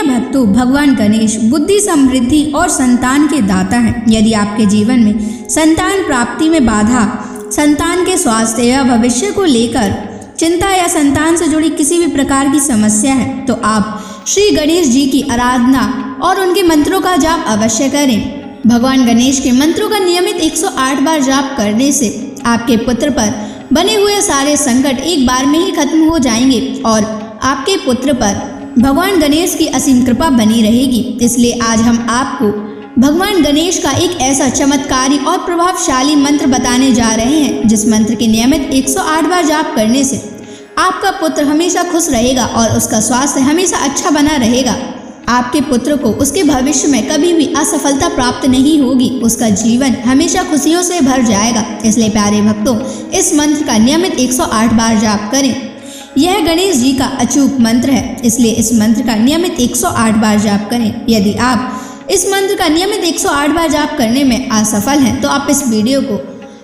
भक्तों, भगवान गणेश बुद्धि, समृद्धि और संतान के दाता हैं। यदि आपके जीवन में संतान प्राप्ति में बाधा, संतान के स्वास्थ्य या भविष्य को लेकर चिंता या संतान से जुड़ी किसी भी प्रकार की समस्या है, तो आप श्री गणेश जी की आराधना और उनके मंत्रों का जाप अवश्य करें। भगवान गणेश के मंत्रों का नियमित 108 बार जाप करने से आपके पुत्र पर बने हुए सारे संकट एक बार में ही खत्म हो जाएंगे और आपके पुत्र पर भगवान गणेश की असीम कृपा बनी रहेगी। इसलिए आज हम आपको भगवान गणेश का एक ऐसा चमत्कारी और प्रभावशाली मंत्र बताने जा रहे हैं, जिस मंत्र के नियमित 108 बार जाप करने से आपका पुत्र हमेशा खुश रहेगा और उसका स्वास्थ्य हमेशा अच्छा बना रहेगा। आपके पुत्र को उसके भविष्य में कभी भी असफलता प्राप्त नहीं होगी, उसका जीवन हमेशा खुशियों से भर जाएगा। इसलिए प्यारे भक्तों, इस मंत्र का नियमित 108 बार जाप करें। यह गणेश जी का अचूक मंत्र है, इसलिए इस मंत्र का नियमित 108 बार जाप करें। यदि आप इस मंत्र का नियमित 108 बार जाप करने में असफल हैं, तो आप इस वीडियो को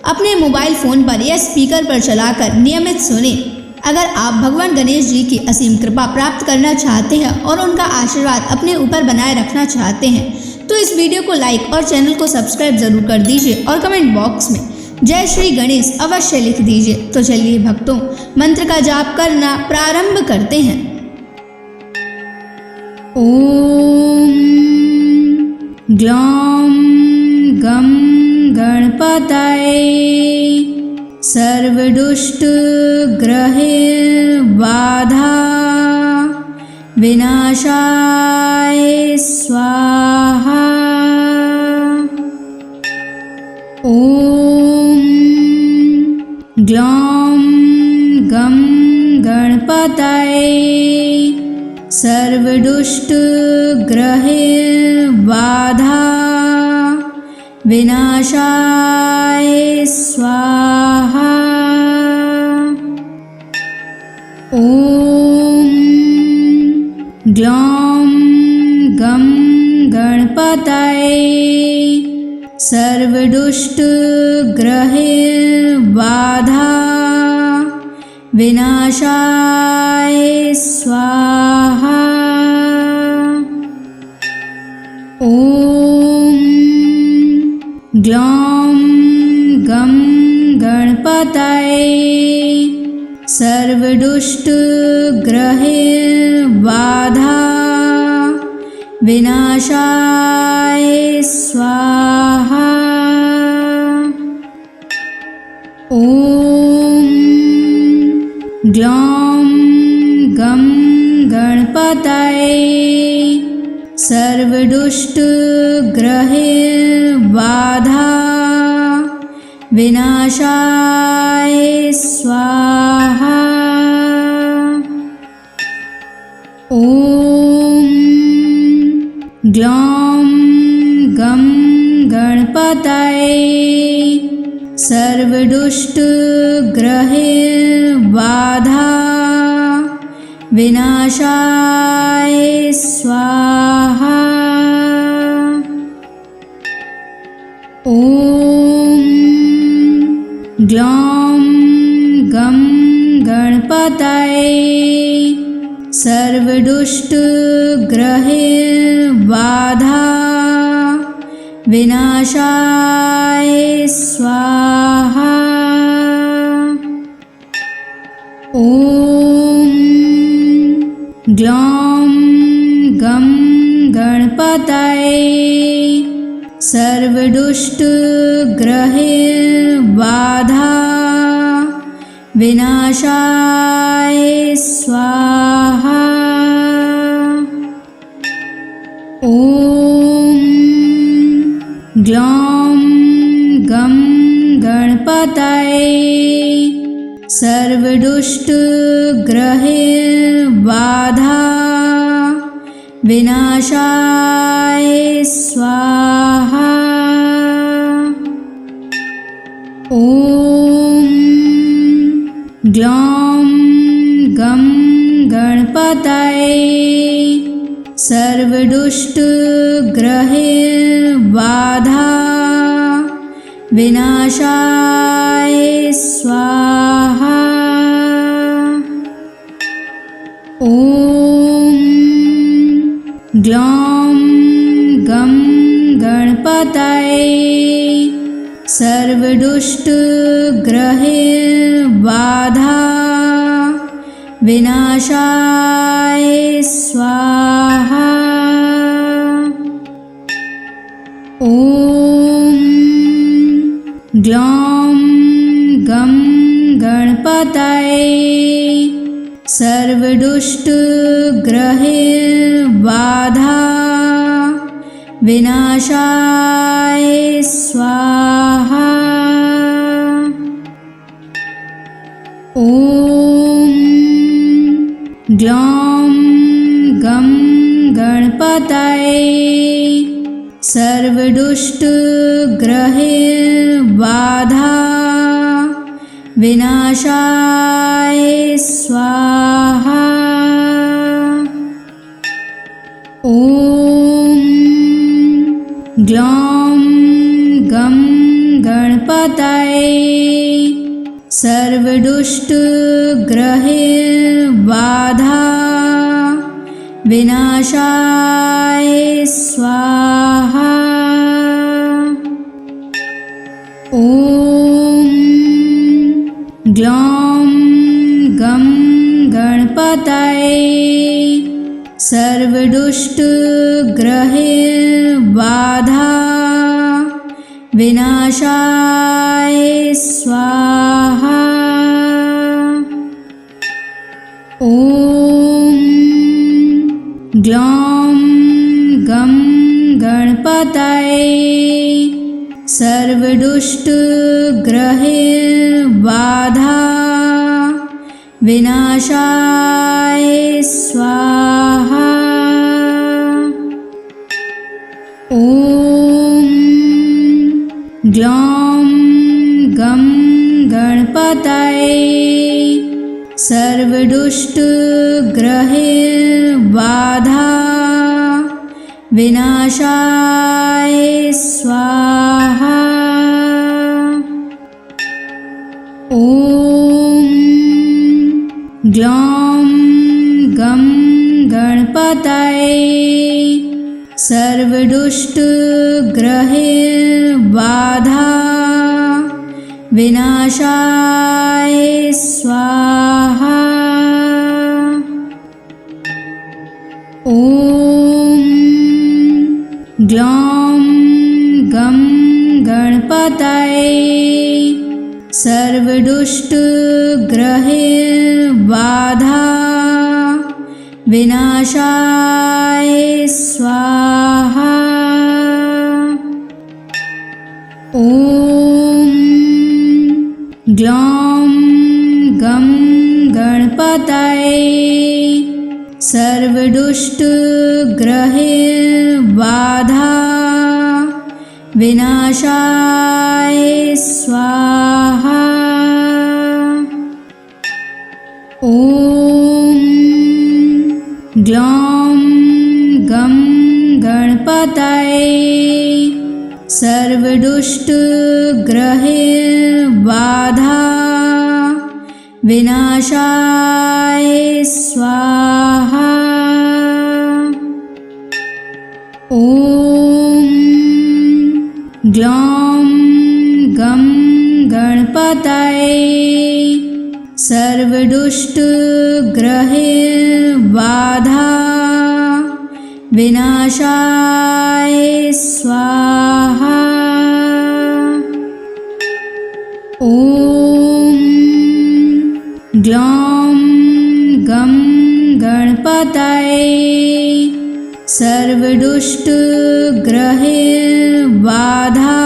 अपने मोबाइल फ़ोन पर या स्पीकर पर चलाकर नियमित सुनें। अगर आप भगवान गणेश जी की असीम कृपा प्राप्त करना चाहते हैं और उनका आशीर्वाद अपने ऊपर बनाए रखना चाहते हैं, तो इस वीडियो को लाइक और चैनल को सब्सक्राइब जरूर कर दीजिए और कमेंट बॉक्स में जय श्री गणेश अवश्य लिख दीजिए। तो चलिए भक्तों, मंत्र का जाप करना प्रारंभ करते हैं। ओम ग्लौम गम गणपतये सर्वदुष्ट ग्रहे बाधा विनाशाय स्वाहा। ओम ग्लौम गम गणपतये सर्वदुष्ट ग्रहे बाधा विनाशाय स्वाहा। ओम ग्लौम गम गणपतये सर्वदुष्ट ग्रहे बाधा विनाशाय स्वाहा। ओम ग्लौम गम गणपतये सर्वदुष्ट ग्रहे बाधा विनाशाय स्वाहा। ओम ग्लौम गम गणपतये सर्वदुष्ट ग्रहे बाधा विनाशाय स्वाहा। ओम ग्लौम गम गणपतये सर्वदुष्ट ग्रहे बाधा विनाशाय स्वाहा। ओम ग्लौम गम गणपतये सर्वदुष्ट ग्रहे बाधा विनाशाय स्वाहा। ओम ग्लौम गम गणपतये सर्वदुष्ट ग्रहे बाधा विनाशाय स्वाहा। ओम ग्लौम गम गणपतये सर्वदुष्ट ग्रहे बाधा विनाशाय स्वाहा। ओम ग्लौम गम गणपतये सर्वदुष्ट ग्रहे बाधा विनाशाय स्वाहा। ओम ग्लौं गं गणपतये सर्वदुष्टग्रहबाधा विनाशाय स्वाहा। ॐ ग्लौं गं गणपतये सर्वदुष्टग्रहबाधा विनाशाय स्वाहा। ॐ ग्लौं गं गणपतये सर्वदुष्टग्रहबाधा विनाशाय स्वाहा। ॐ ग्लौं गं गणपतये सर्वदुष्टग्रहबाधा विनाशाय स्वाहा। ॐ ग्लौं गं गणपतये सर्वदुष्टग्रहबाधा विनाशाय स्वाहा। ॐ ग्लौं गं गणपतये सर्वदुष्टग्रहबाधा विनाशाय स्वाहा। ॐ ग्लौं गं गणपतये सर्वदुष्टग्रहबाधा विनाशाय स्वाहा। ॐ ग्लौं गं गणपतये सर्वदुष्टग्रहबाधा विनाशाय स्वाहा। ॐ ग्लौं गं गणपतये सर्वदुष्टग्रहबाधा विनाशाय स्वाहा। ॐ ग्लौं गं गणपतये सर्वदुष्टग्रहबाधा विनाशाय स्वाहा। ॐ ग्लौं गं गणपतये सर्वदुष्टग्रहबाधा विनाशाय स्वाहा। ॐ ग्लौं गं गणपतये सर्वदुष्टग्रहबाधा विनाशाय स्वाहा। ॐ ग्लौं गं गणपतये सर्वदुष्टग्रहबाधा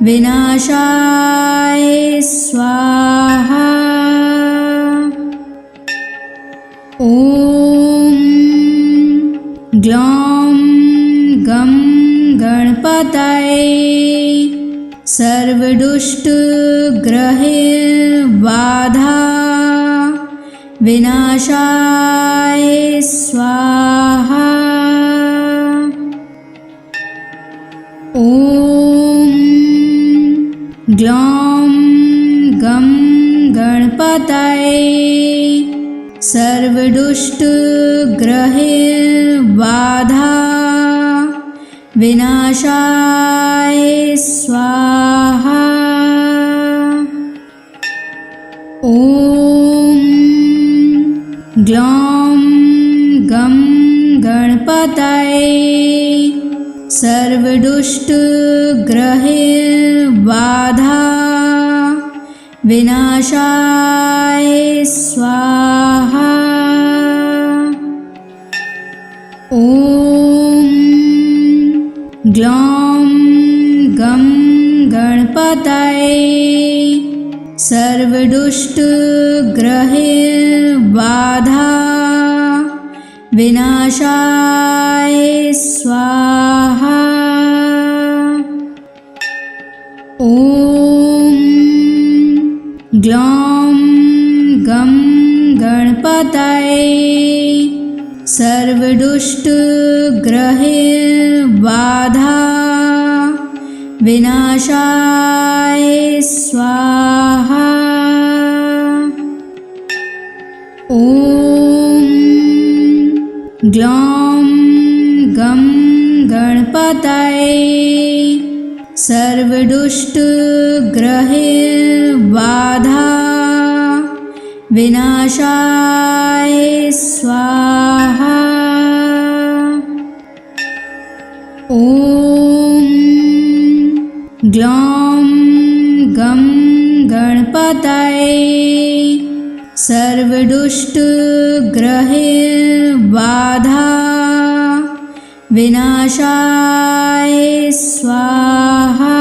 विनाशाय स्वाहा। ॐ ग्लौं गं गणपतये सर्वदुष्टग्रहबाधा विनाशाय स्वाहा। ॐ ग्लौं गं गणपतये सर्वदुष्टग्रहैर्बाधा विनाशाय स्वाहा। ॐ ग्लौं गं गणपतये सर्वदुष्टग्रहैर्बाधा विनाशाय स्वाहा। ॐ ग्लौं गं गणपतये सर्वदुष्टग्रहैर्बाधा विनाशाय स्वाहा। ॐ ग्लौं गं गणपतये सर्वदुष्टग्रहैर्बाधा विनाशाय स्वाहा। ॐ ग्लौं गं गणपतये सर्वदुष्टग्रहैर्बाधा विनाशाय स्वाहा। ॐ ग्लौं गं गणपतये सर्वदुष्टग्रहैर्बाधा विनाशाय स्वाहा।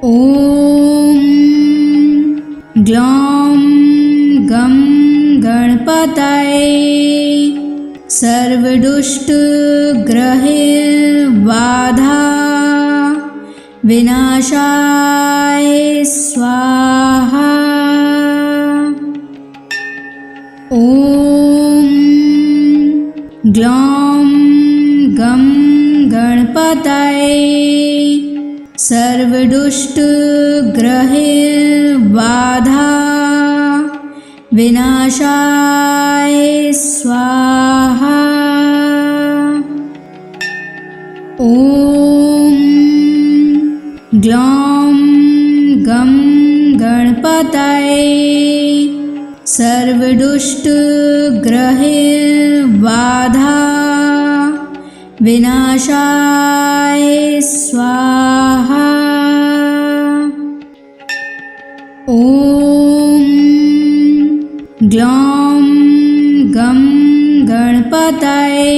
ॐ ग्लौं गं गणपतये सर्वदुष्टग्रहैर्बाधा विनाशाय स्वाहा। ॐ ग्लौं गं गणपतये सर्वदुष्टग्रहैर्बाधा विनाशाय स्वाहा। ॐ ग्लौं गं गणपतये सर्वदुष्टग्रहैर्बाधा विनाशाय स्वाहा। ॐ ग्लौं गं गणपतये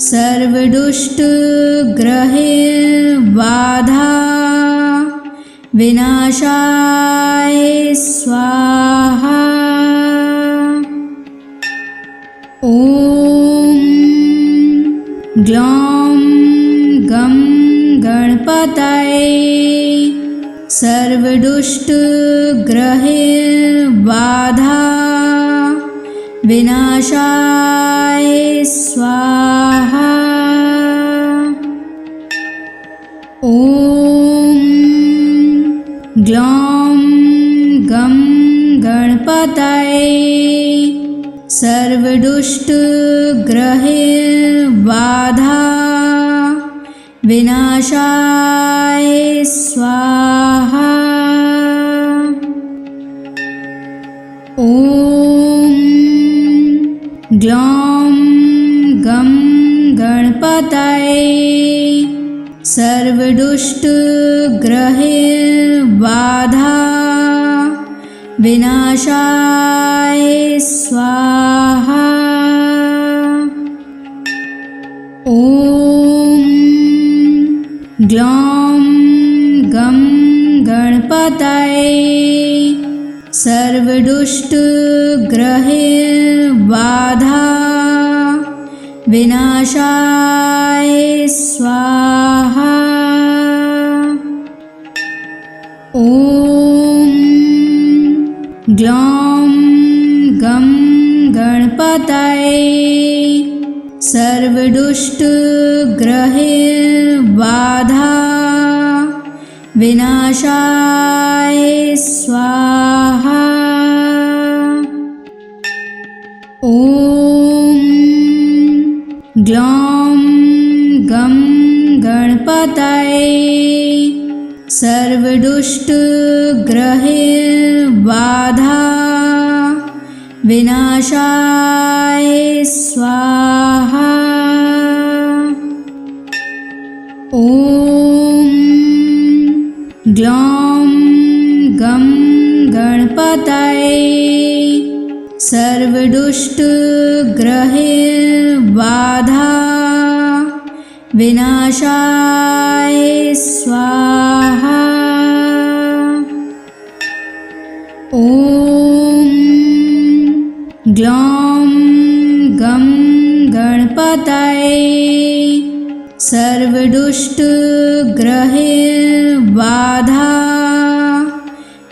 सर्वदुष्टग्रहैर्बाधा विनाशाय स्वाहा। ॐ ग्लौं गं गणपतये सर्वदुष्टग्रहैर्बाधा विनाशाय स्वाहा। ॐ ग्लौं गं गणपतये सर्वदुष्टग्रहैर्बाधा विनाशाय स्वाहा। ॐ ग्लौं गं गणपतये सर्वदुष्टग्रहैर्बाधा विनाशाय स्वाहा। ॐ ग्लौं गं गणपतये सर्वदुष्टग्रहैर्बाधा विनाशाय स्वाहा। ॐ ग्लौं गं गणपतये सर्वदुष्टग्रहैर्बाधा विनाशाय स्वाहा। ॐ ग्लौं गं गणपतये सर्वदुष्टग्रहबाधा विनाशाय स्वाहा। ॐ ग्लौं गं गणपतये सर्वदुष्टग्रहबाधा विनाशाय स्वाहा। ॐ ग्लौं गं गणपतये सर्वदुष्टग्रहबाधा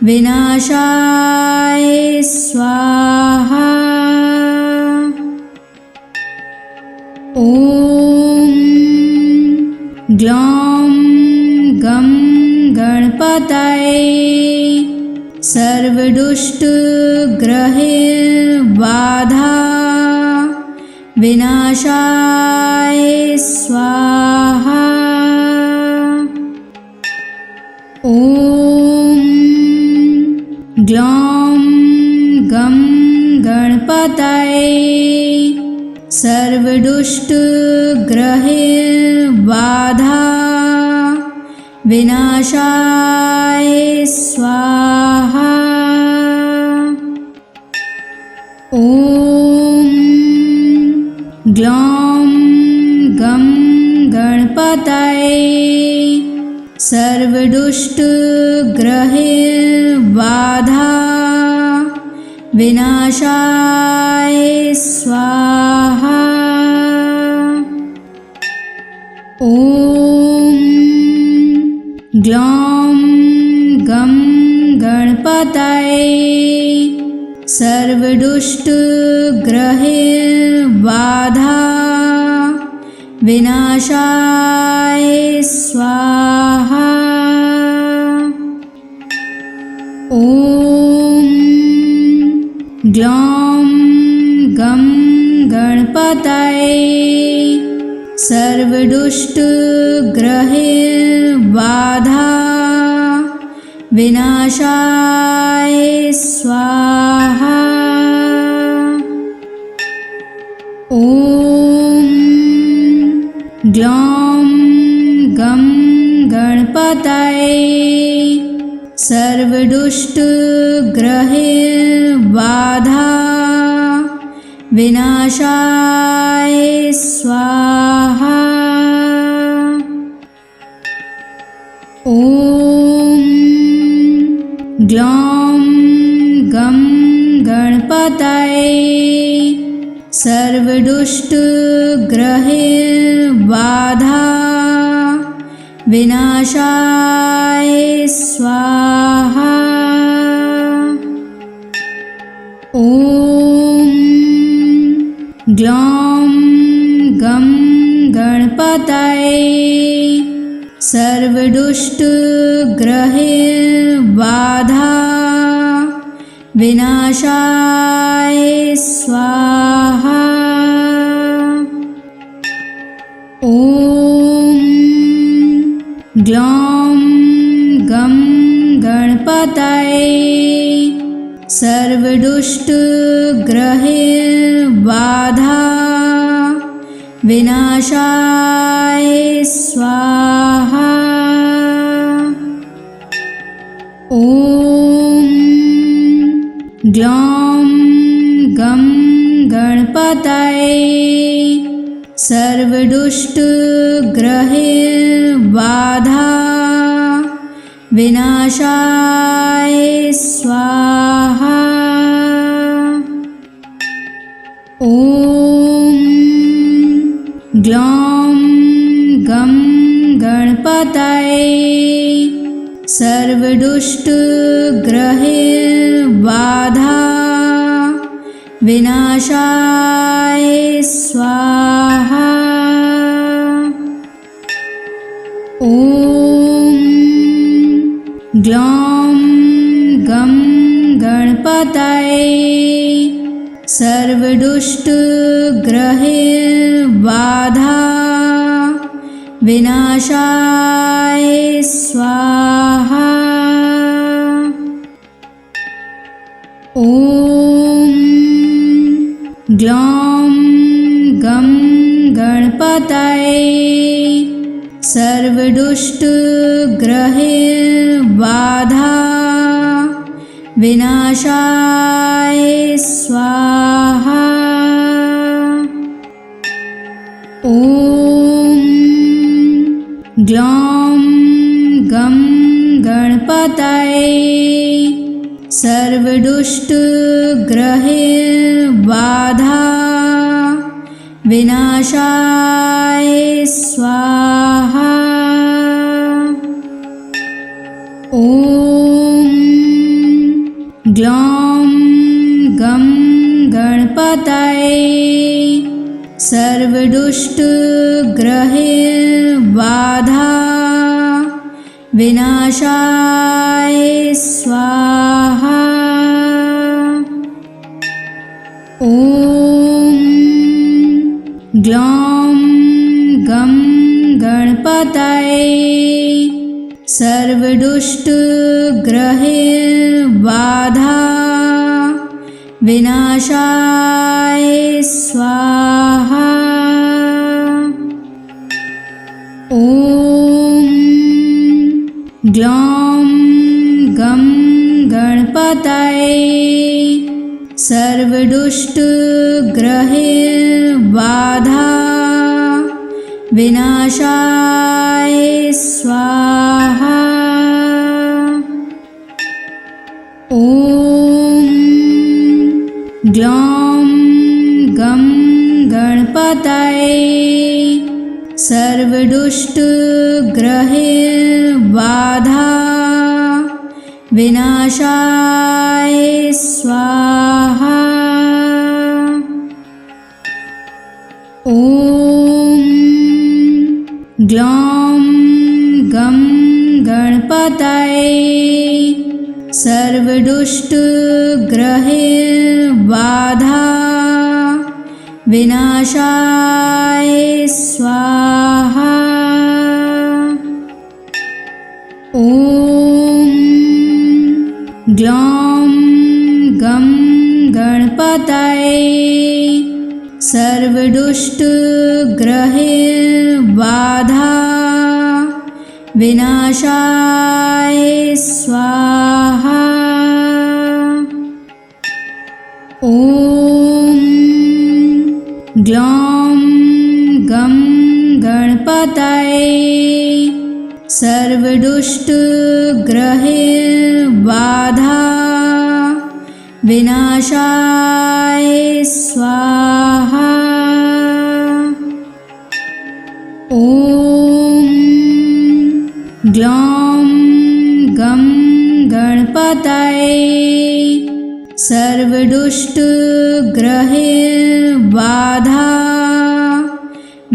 विनाशाय स्वाहा। ॐ ग्लौं गं गणपतये सर्वदुष्टग्रहबाधा विनाशाय स्वाहा। ॐ ग्लौं गं गणपतये सर्वदुष्टग्रहबाधा विनाशाय स्वाहा। ॐ ग्लौं गं गणपतये सर्वदुष्टग्रहबाधा विनाशाय स्वाहा। ॐ ग्लौं गं गणपतये सर्वदुष्टग्रहबाधा विनाशाय स्वाहा। ॐ ग्लौं गं गणपतये सर्वदुष्टग्रहबाधा विनाशाय स्वाहा। ॐ ग्लौं गं गणपतये सर्वदुष्टग्रहबाधा विनाशाय स्वाहा। ॐ ग्लौं गं गणपतये सर्वदुष्टग्रहबाधा विनाशाय स्वाहा। ॐ ग्लौं गं गणपतये सर्वदुष्टग्रहबाधा विनाशाय स्वाहा। ॐ ग्लौं गं गणपतये सर्वदुष्टग्रहबाधा विनाशाय स्वाहा। ॐ ग्लौं गं गणपतये सर्वदुष्टग्रहबाधा विनाशाय स्वाहा। ॐ ग्लौं गं गणपतये सर्वदुष्टग्रहबाधा विनाशाय स्वाहा। ॐ ग्लौं गं गणपतये सर्वदुष्टग्रहबाधा विनाशाय स्वाहा। ॐ ग्लौं गं गणपतये सर्वदुष्टग्रहबाधा विनाशाय स्वाहा। ॐ ग्लौं गं गणपतये सर्वदुष्टग्रहबाधा विनाशाय स्वाहा। ॐ ग्लौं गं गणपतये सर्वदुष्टग्रहबाधा विनाशाय स्वाहा। ॐ ग्लौं गं गणपतये सर्वदुष्टग्रहबाधा विनाशाय स्वाहा। ॐ ग्लौं गं गणपतये सर्वदुष्टग्रहबाधा विनाशाय स्वाहा। ॐ ग्लौं गं गणपतये सर्वदुष्टग्रहबाधा विनाशाय स्वाहा। ॐ ग्लौं गं गणपतये सर्वदुष्टग्रहबाधा विनाशाय स्वाहा। ॐ ग्लौं गं गणपतये सर्वदुष्टग्रहबाधा विनाशाय स्वाहा। ॐ ग्लौं गं गणपतये सर्वदुष्टग्रहबाधा विनाशाय स्वाहा। ॐ ग्लौं गं गणपतये सर्वदुष्टग्रहबाधा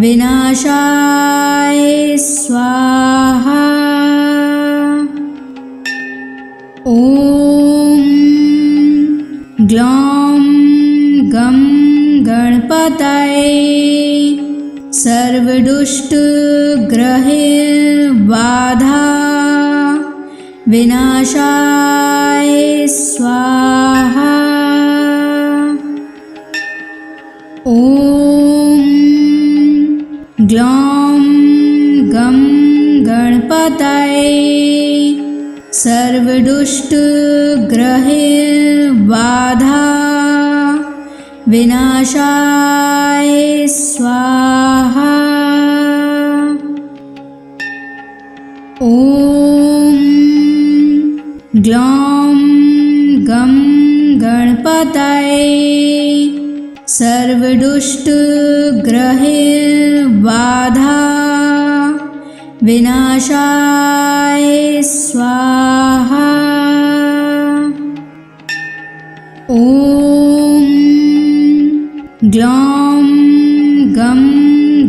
विनाशाय स्वाहा। ॐ ग्लौं गं गणपतये सर्वदुष्टग्रहबाधा विनाशाय स्वाहा। ॐ ग्लौं गं गणपतये सर्वदुष्टग्रहबाधा विनाशाय स्वाहा। ॐ ग्लौं गं गणपतये सर्वदुष्टग्रहबाधा विनाशाय स्वाहा। ॐ ग्लौं गं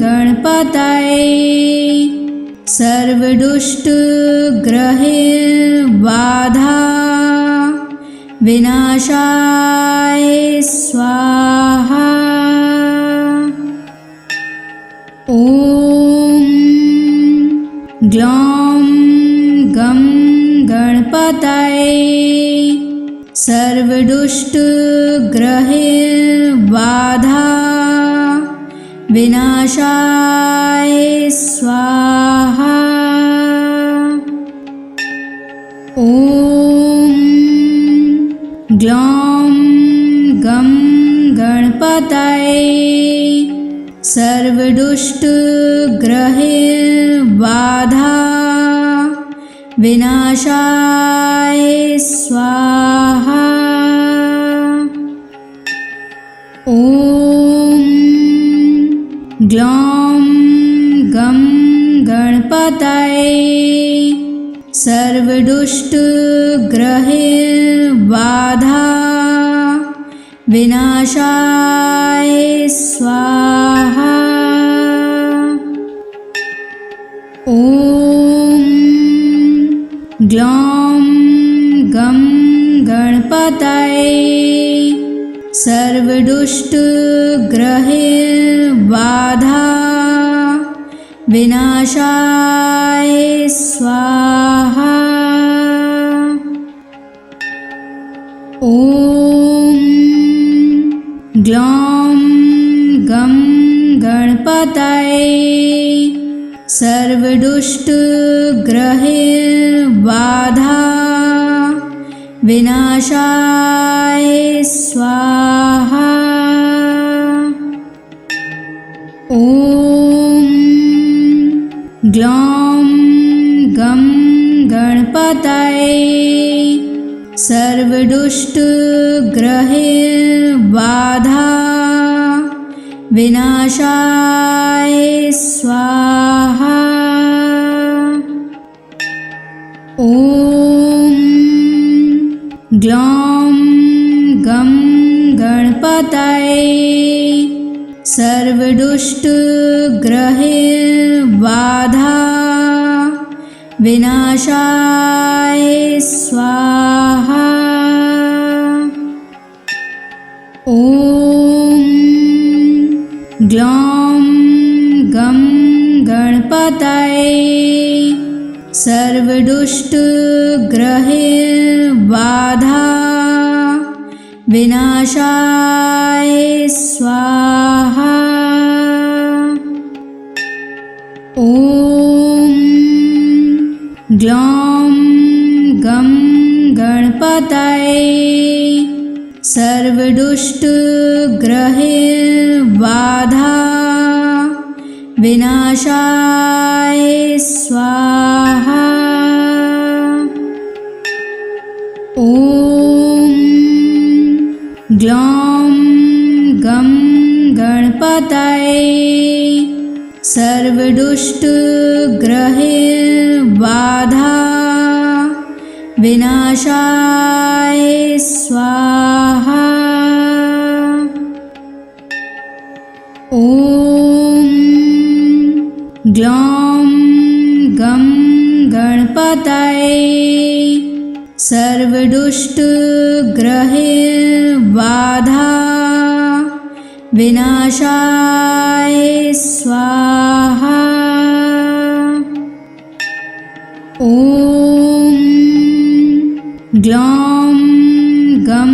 गणपतये सर्वदुष्टग्रहबाधा सर्वदुष्टग्रहैर्बाधा विनाशाय स्वाहा। ॐ ग्लौं गं गणपतये सर्वदुष्टग्रहैर्बाधा विनाशाय स्वाहा। ॐ ग्लौं गं गणपतये सर्वदुष्टग्रहैर्बाधा विनाशाय स्वाहा। ॐ ग्लौं गं गणपतये सर्वदुष्टग्रहैर्बाधा विनाशाय स्वाहा। ॐ ग्लौं गं गणपतये सर्वदुष्टग्रहैर्बाधा विनाशाय स्वाहा। ॐ ग्लौं गं गणपतये सर्वदुष्टग्रहैर्बाधा विनाशाय स्वाहा। ॐ ग्लौं गं गणपतये सर्वदुष्टग्रहैर्बाधा विनाशाय स्वाहा। ॐ ग्लौं गं गणपतये सर्वदुष्टग्रहैर्बाधा विनाशाय स्वाहा। ॐ ग्लौं गं गणपतये सर्वदुष्टग्रहैर्बाधा विनाशाय स्वाहा। ॐ ग्लौं गं गणपतये सर्वदुष्टग्रहैर्बाधा विनाशाय स्वाहा। ॐ ग्लौं गं गणपतये सर्वदुष्टग्रहैर्बाधा विनाशाय स्वाहा। ॐ ग्लौं गं गणपतये सर्वदुष्टग्रहैर्बाधा विनाशाय स्वाहा। ॐ ग्लौं गं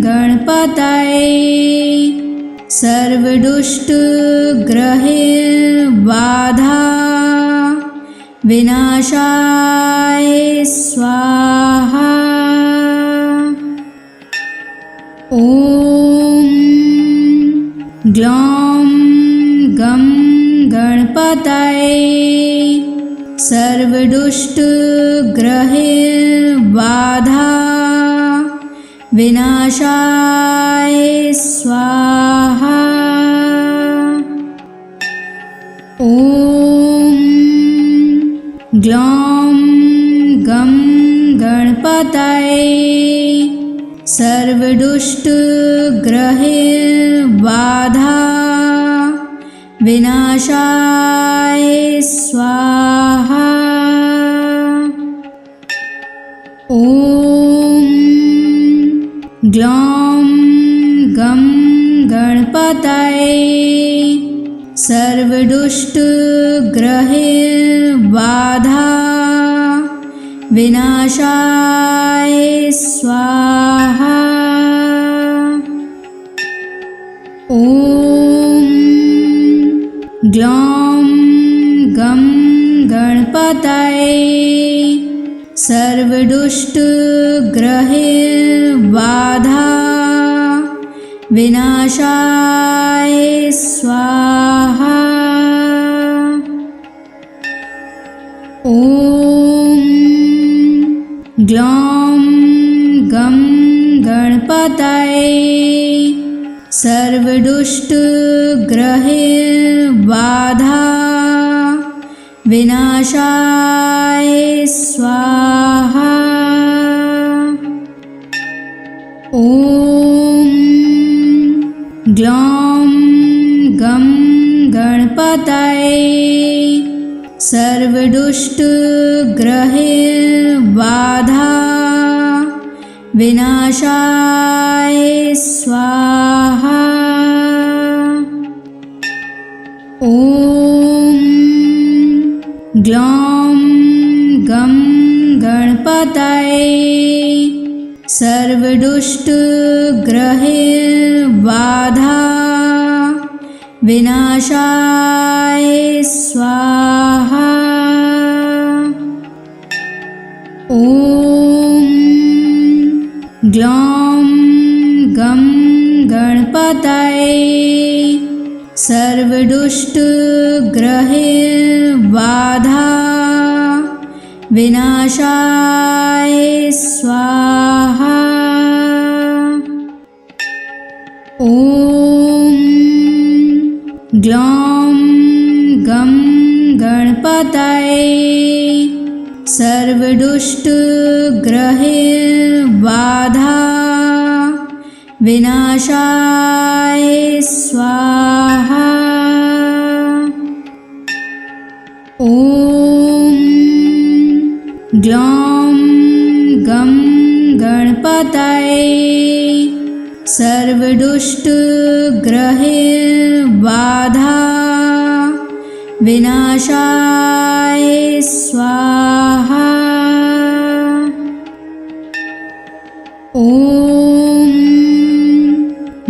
गणपतये सर्वदुष्टग्रहैर्बाधा विनाशाय स्वाहा। ॐ ग्लौं गं गणपतये सर्वदुष्टग्रहैर्बाधा विनाशाय स्वाहा। ॐ ग्लौं गं गणपतये सर्वदुष्टग्रहैर्बाधा विनाशाय स्वाहा। ग्लौं गं गणपतये सर्वदुष्टग्रहबाधा विनाशाय स्वाहा। ॐ ग्लौं गं गणपतये सर्वदुष्टग्रहबाधा विनाशाय स्वाहा। ॐ ग्लौं गं गणपतये सर्वदुष्टग्रहबाधा विनाशाय स्वाहा। ॐ ग्लौं गं गणपतये सर्वदुष्टग्रहबाधा विनाशाय स्वाहा। ॐ ग्लौं गं गणपतये सर्वदुष्टग्रहबाधा विनाशाय स्वाहा। ॐ ग्लौं गं गणपतये सर्वदुष्टग्रहबाधा विनाशाय स्वाहा। ॐ ग्लौं गं गणपतये सर्वदुष्टग्रहबाधा विनाशाय स्वाहा। ॐ ग्लौं गं गणपतये सर्वदुष्टग्रहबाधा विनाशाय स्वाहा। ॐ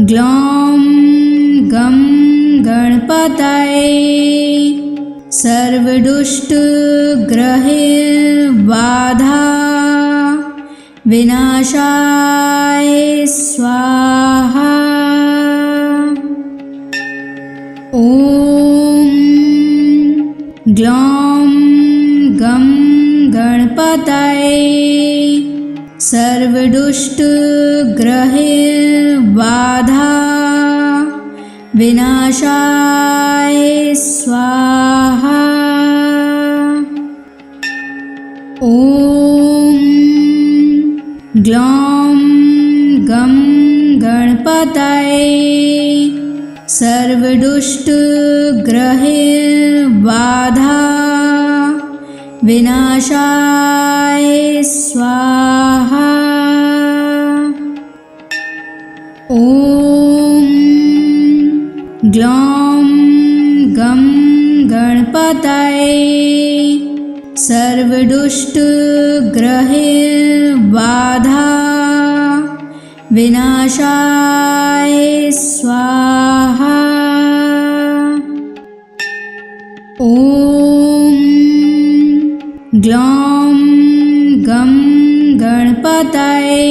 ग्लौं गं गणपतये सर्वदुष्टग्रहबाधा विनाशाय स्वाहा। ॐ ग्लौं गं गणपतये सर्वदुष्टग्रहबाधा विनाशाय स्वाहा। ॐ ग्लौं गं गणपतये सर्वदुष्टग्रहबाधा विनाशाय स्वाहा। ॐ ग्लौं गं गणपतये सर्वदुष्टग्रहबाधा विनाशाय स्वाहा। ॐ ग्लौं गं गणपतये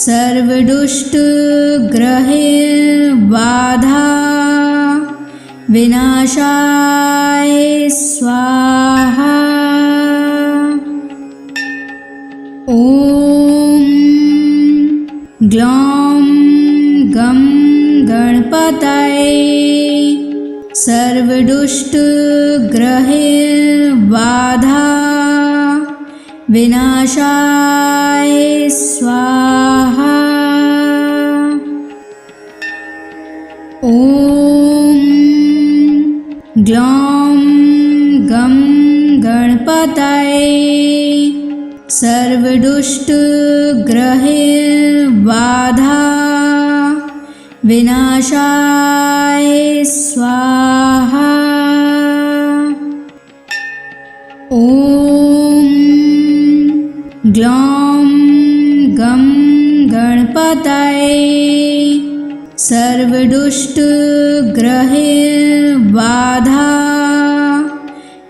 सर्वदुष्टग्रहबाधा विनाशाय स्वाहा। ॐ ग्लौं गं गणपतये सर्वदुष्टग्रहबाधा विनाशाय स्वाहा। ॐ ग्लौं गं गणपतये सर्वदुष्टग्रहैर्बाधा विनाशाय स्वाहा। ॐ ग्लौं गं गणपतये सर्वदुष्टग्रहैर्बाधा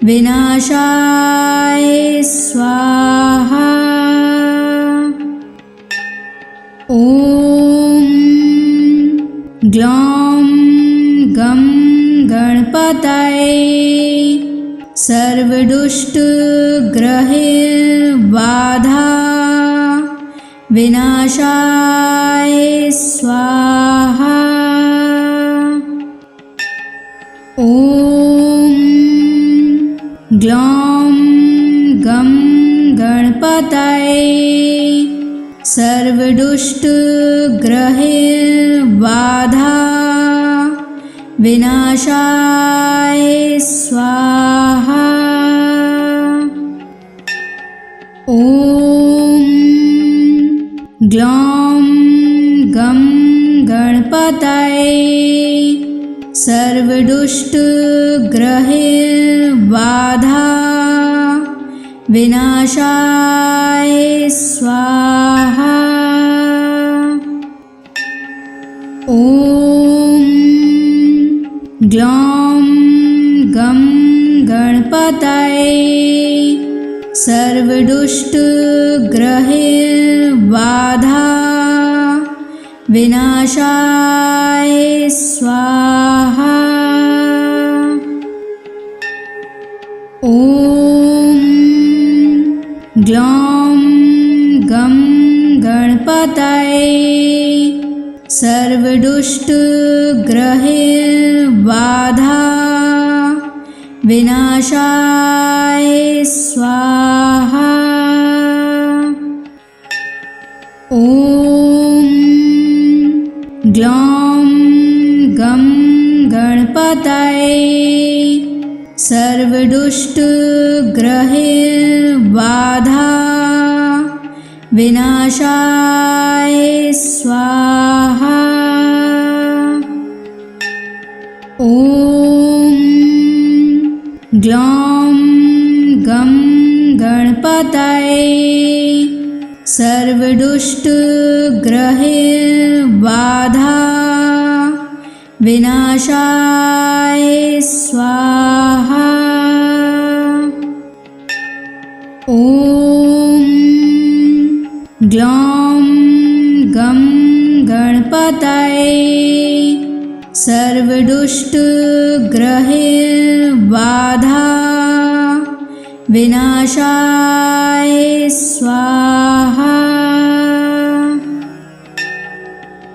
विनाशाय स्वाहा। ॐ ग्लौं गं गणपतये सर्वदुष्टग्रहैर्बाधा विनाशाय स्वाहा। ॐ ग्लौं गं गणपतये सर्वदुष्टग्रहैर्बाधा विनाशाय स्वाहा। ॐ ग्लौं गं गणपतये सर्वदुष्टग्रहैर्बाधा विनाशाय स्वाहा। ॐ ग्लौं गं गणपतये सर्वदुष्टग्रहैर्बाधा विनाशाय स्वाहा। ॐ ग्लौं गं गणपतये सर्वदुष्टग्रहैर्बाधा विनाशाय स्वाहा। ॐ ग्लौं गं गणपतये सर्वदुष्टग्रहैर्बाधा विनाशाय स्वाहा। ॐ ग्लौं गं गणपतये सर्वदुष्टग्रहैर्बाधा विनाशाय स्वाहा। ॐ ग्लौं गं गणपतये सर्वदुष्टग्रहैर्बाधा विनाशाय स्वाहा।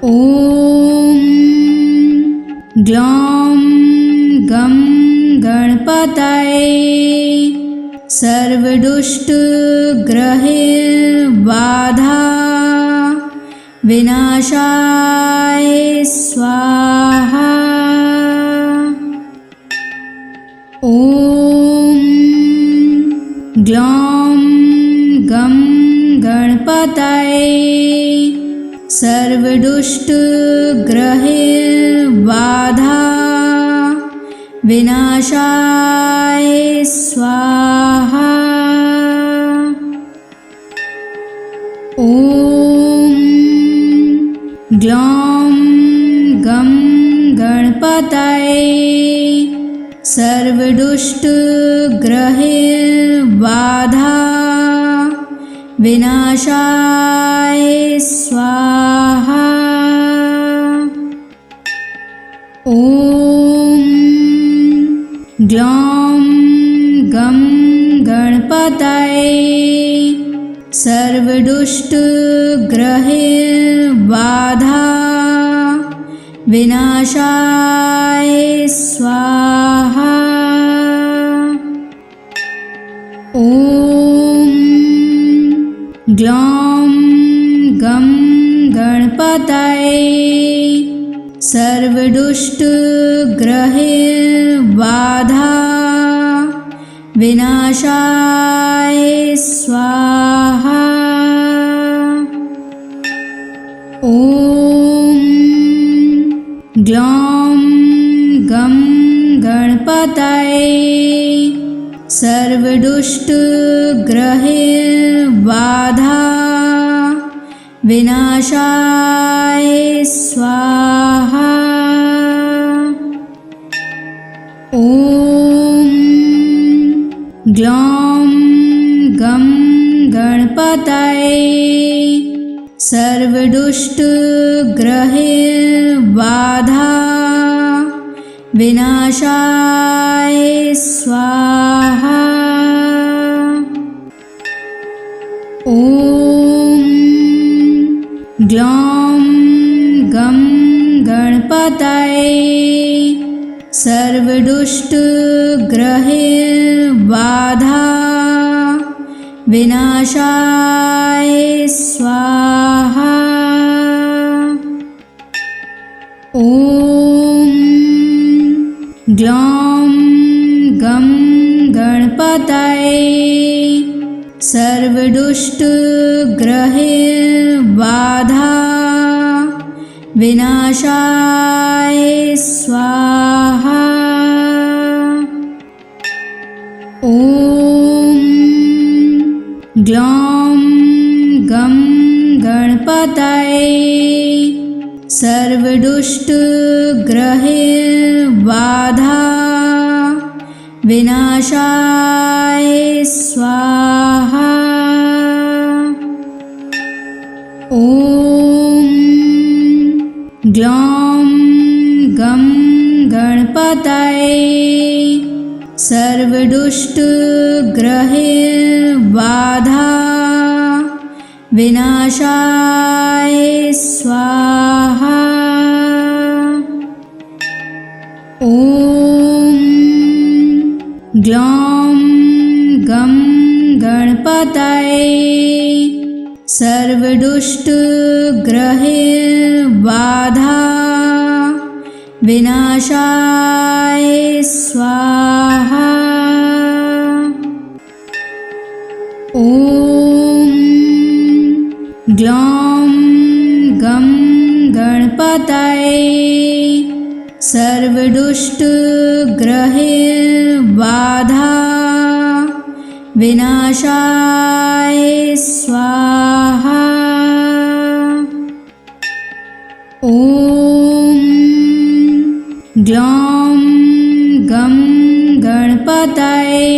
ॐ ग्लौं गं गणपतये सर्वदुष्टग्रहैर्बाधा विनाशाय स्वाहा। ॐ ग्लौं गं गणपतये सर्वदुष्टग्रहैर्बाधा विनाशाय स्वाहा। ॐ ग्लौं गं गणपतये सर्वदुष्टग्रहैर्बाधा विनाशाय स्वाहा। ॐ ग्लौं गं गणपतये सर्वदुष्टग्रहैर्बाधा विनाशाय स्वाहा। ॐ ग्लौं गं गणपतये सर्वदुष्टग्रहैर्बाधा विनाशाय स्वाहा। ग्लौं गं गणपतये सर्वदुष्टग्रहबाधा विनाशाय स्वाहा। ॐ ग्लौं गं गणपतये सर्वदुष्टग्रहबाधा विनाशाय स्वाहा। ॐ ग्लौं गं गणपतये सर्वदुष्टग्रहबाधा विनाशाय स्वाहा। ॐ ग्लौं गं गणपतये सर्वदुष्टग्रहबाधा विनाशाय स्वाहा। ॐ ग्लौं गं गणपतये सर्वदुष्टग्रहबाधा विनाशाय स्वाहा। ॐ ग्लौं गं गणपतये सर्वदुष्टग्रहबाधा विनाशाय स्वाहा। ॐ ग्लौं गं गणपतये सर्वदुष्टग्रहबाधा विनाशाय स्वाहा। ॐ ग्लौं गं गणपतये सर्वदुष्टग्रहबाधा विनाशाय स्वाहा। ॐ ग्लौं गं गणपतये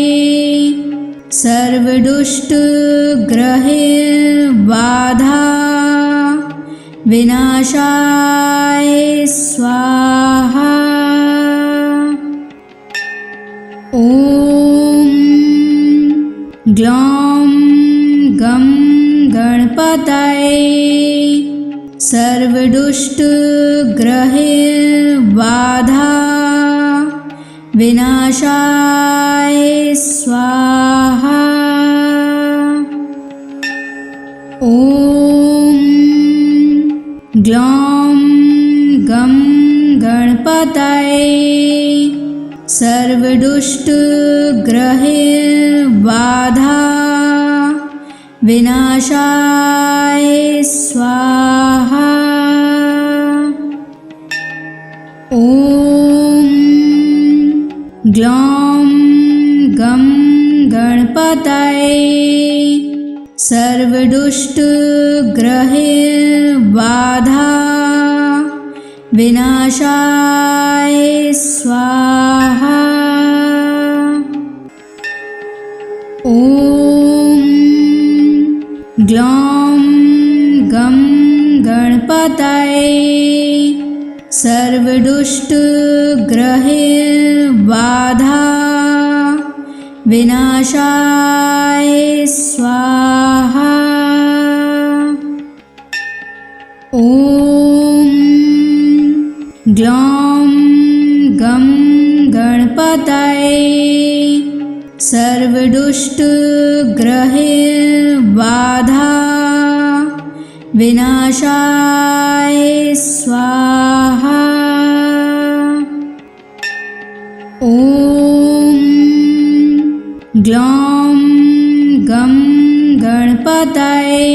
सर्वदुष्टग्रहबाधा विनाशाय स्वाहा। ॐ ग्लौं गं गणपतये सर्वदुष्टग्रहबाधा विनाशाय स्वाहा। ॐ ग्लौं गं गणपतये सर्वदुष्टग्रहबाधा विनाशाय स्वाहा। ॐ ग्लौं गं गणपतये सर्वदुष्टग्रहबाधा विनाशाय स्वाहा। ॐ ग्लौं गं गणपतये सर्वदुष्टग्रहबाधा विनाशाय स्वाहा। ॐ ग्लौं गं गणपतये सर्वदुष्टग्रहबाधा विनाशाय स्वाहा। ॐ ग्लौं गं गणपतये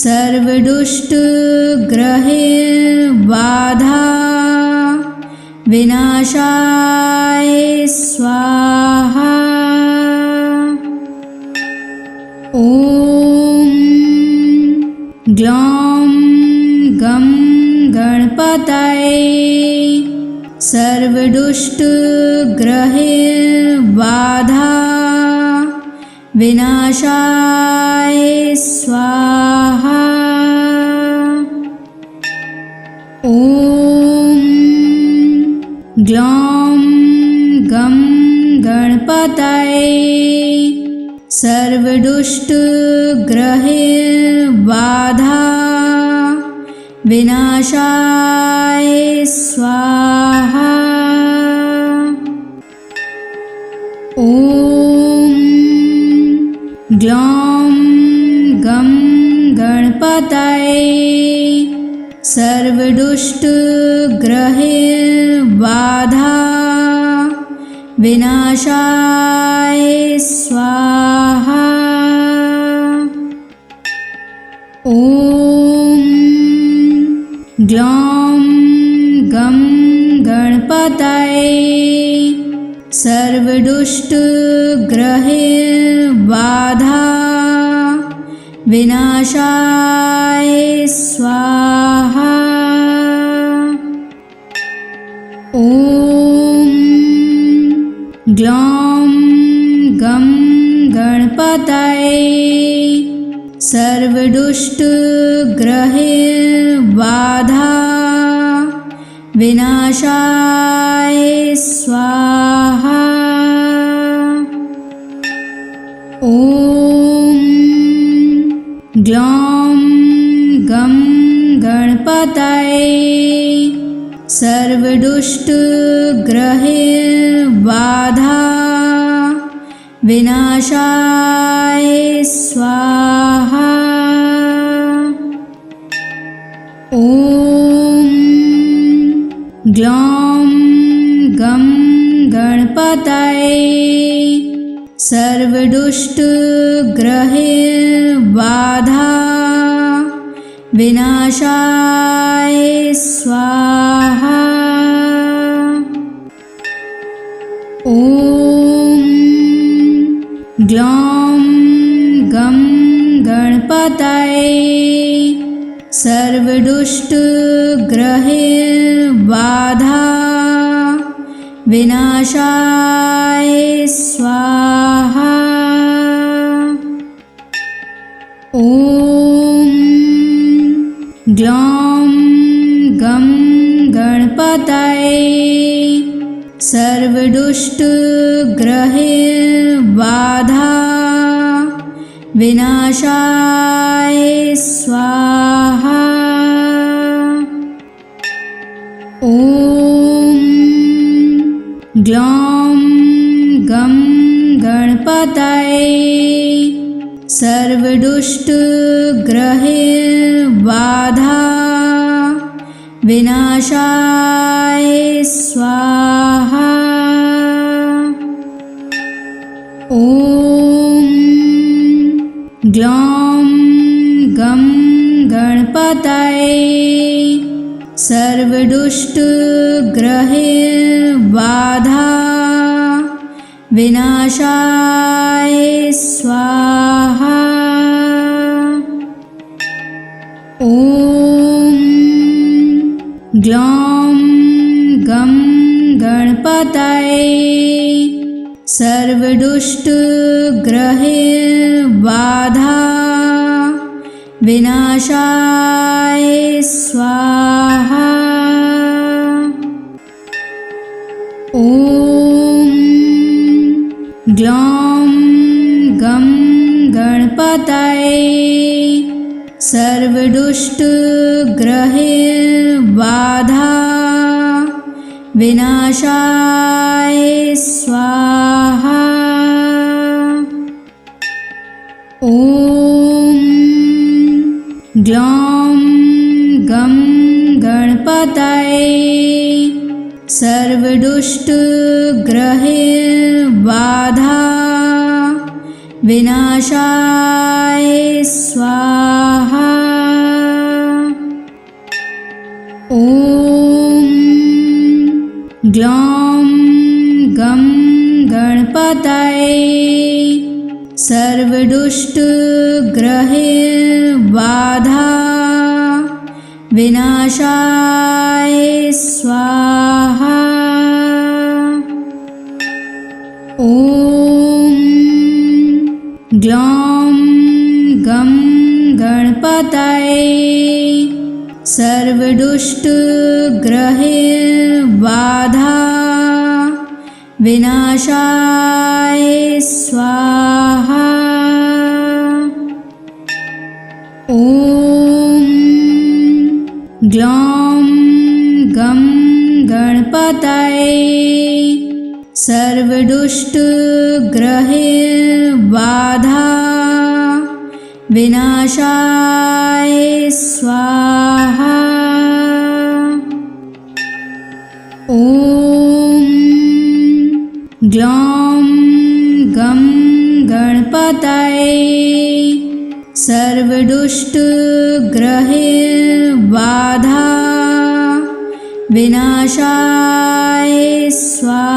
सर्वदुष्टग्रहबाधा विनाशाय स्वाहा। ॐ ग्लौं गं गणपतये सर्वदुष्टग्रहैर्बाधा विनाशाय स्वाहा। ॐ ग्लौं गं गणपतये सर्वदुष्टग्रहैर्बाधा विनाशाय स्वाहा। ॐ ग्लौं गं गणपतये सर्वदुष्टग्रहैर्बाधा विनाशाय स्वाहा। ॐ ग्लौं गं गणपतये सर्वदुष्टग्रहैर्बाधा विनाशाय स्वाहा। ॐ ग्लौं गं गणपतये सर्वदुष्टग्रहैर्बाधा विनाशाय स्वाहा। ॐ ग्लौं गं गणपतये सर्वदुष्टग्रहैर्बाधा विनाशाय स्वाहा। ॐ ग्लौं गं गणपतये सर्वदुष्टग्रहैर्बाधा विनाशाय स्वाहा। ॐ ग्लौं गं गणपतये सर्वदुष्टग्रहैर्बाधा विनाशाय स्वाहा। ॐ ग्लौं गं गणपतये सर्वदुष्टग्रहैर्बाधा विनाशाय स्वाहा। ॐ ग्लौं गं गणपतये सर्वदुष्टग्रहैर्बाधा विनाशाय स्वाहा। ॐ ग्लौं गं गणपतये सर्वदुष्टग्रहैर्बाधा विनाशाय स्वाहा। ॐ ग्लौं गं गणपतये सर्वदुष्टग्रहैर्बाधा विनाशाय स्वाहा। ॐ ग्लौं गं गणपतये सर्वदुष्टग्रहैर्बाधा विनाशाय स्वाहा। ॐ ग्लौं गं गणपतये सर्वदुष्टग्रहैर्बाधा विनाशाय स्वाहा। ॐ ग्लौं गं गणपतये सर्वदुष्टग्रहबाधा विनाशाय स्वाहा। ॐ ग्लौं गं गणपतये सर्वदुष्टग्रहबाधा विनाशाय स्वाहा। ॐ ग्लौं गं गणपतये सर्वदुष्टग्रहबाधा विनाशाय स्वाहा। ॐ ग्लौं गं गणपतये सर्वदुष्टग्रहबाधा विनाशाय स्वाहा।